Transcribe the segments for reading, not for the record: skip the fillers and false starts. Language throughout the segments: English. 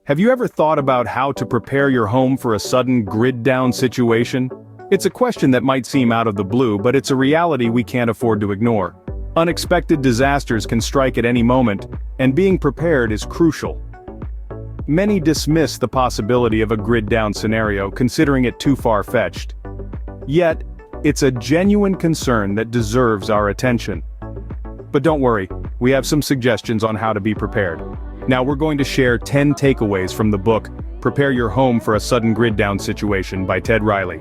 Have you ever thought about how to prepare your home for a sudden grid-down situation? It's a question that might seem out of the blue, but it's a reality we can't afford to ignore. Unexpected disasters can strike at any moment, and being prepared is crucial. Many dismiss the possibility of a grid-down scenario, considering it too far-fetched. Yet, it's a genuine concern that deserves our attention. But don't worry, we have some suggestions on how to be prepared. Now we're going to share 10 takeaways from the book, Prepare Your Home for a Sudden Grid-Down Situation by Ted Riley.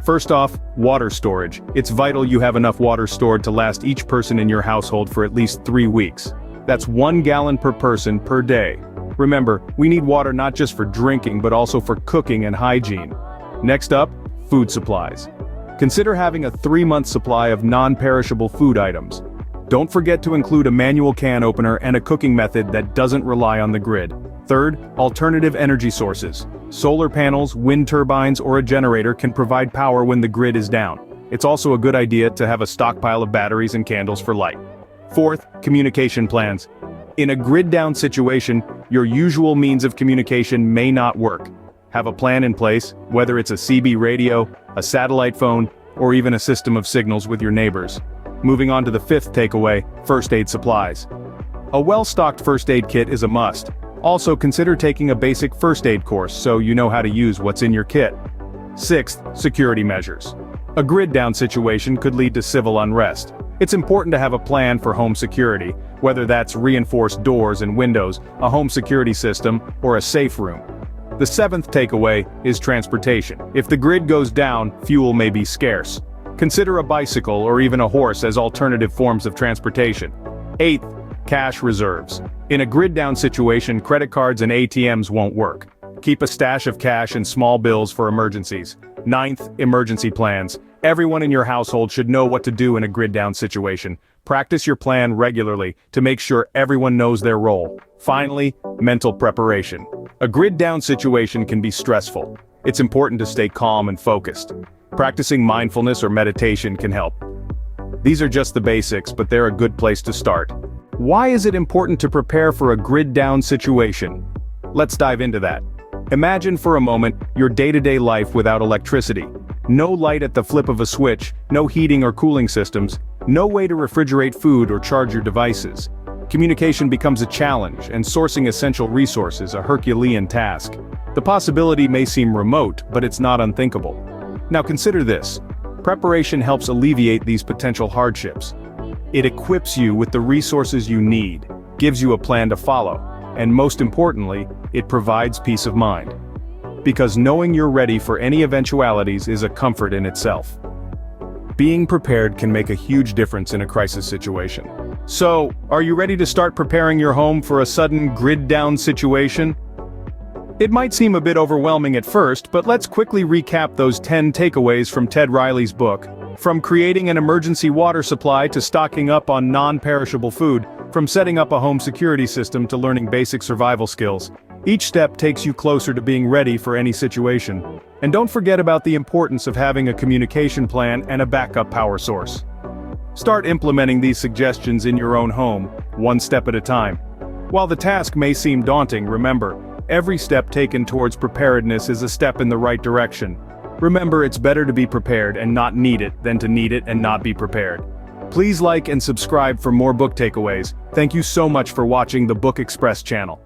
First off, water storage. It's vital you have enough water stored to last each person in your household for at least 3 weeks. That's 1 gallon per person per day. Remember, we need water not just for drinking but also for cooking and hygiene. Next up, food supplies. Consider having a 3-month supply of non-perishable food items. Don't forget to include a manual can opener and a cooking method that doesn't rely on the grid. Third, alternative energy sources. Solar panels, wind turbines, or a generator can provide power when the grid is down. It's also a good idea to have a stockpile of batteries and candles for light. Fourth, communication plans. In a grid-down situation, your usual means of communication may not work. Have a plan in place, whether it's a CB radio, a satellite phone, or even a system of signals with your neighbors. Moving on to the 5th takeaway, first aid supplies. A well-stocked first aid kit is a must. Also consider taking a basic first aid course so you know how to use what's in your kit. 6th, security measures. A grid-down situation could lead to civil unrest. It's important to have a plan for home security, whether that's reinforced doors and windows, a home security system, or a safe room. The 7th takeaway is transportation. If the grid goes down, fuel may be scarce. Consider a bicycle or even a horse as alternative forms of transportation. 8th, cash reserves. In a grid-down situation, credit cards and ATMs won't work. Keep a stash of cash and small bills for emergencies. 9th, emergency plans. Everyone in your household should know what to do in a grid-down situation. Practice your plan regularly to make sure everyone knows their role. Finally, mental preparation. A grid-down situation can be stressful. It's important to stay calm and focused. Practicing mindfulness or meditation can help. These are just the basics, but they're a good place to start. Why is it important to prepare for a grid-down situation? Let's dive into that. Imagine for a moment your day-to-day life without electricity. No light at the flip of a switch, no heating or cooling systems, no way to refrigerate food or charge your devices. Communication becomes a challenge, and sourcing essential resources a Herculean task. The possibility may seem remote, but it's not unthinkable. Now consider this. Preparation helps alleviate these potential hardships. It equips you with the resources you need, gives you a plan to follow, and most importantly, it provides peace of mind. Because knowing you're ready for any eventualities is a comfort in itself. Being prepared can make a huge difference in a crisis situation. So, are you ready to start preparing your home for a sudden grid-down situation? It might seem a bit overwhelming at first, but let's quickly recap those 10 takeaways from Ted Riley's book. From creating an emergency water supply to stocking up on non-perishable food, from setting up a home security system to learning basic survival skills. Each step takes you closer to being ready for any situation. And don't forget about the importance of having a communication plan and a backup power source. Start implementing these suggestions in your own home, one step at a time. While the task may seem daunting, remember, every step taken towards preparedness is a step in the right direction. Remember, it's better to be prepared and not need it than to need it and not be prepared. Please like and subscribe for more book takeaways. Thank you so much for watching the Book Express channel.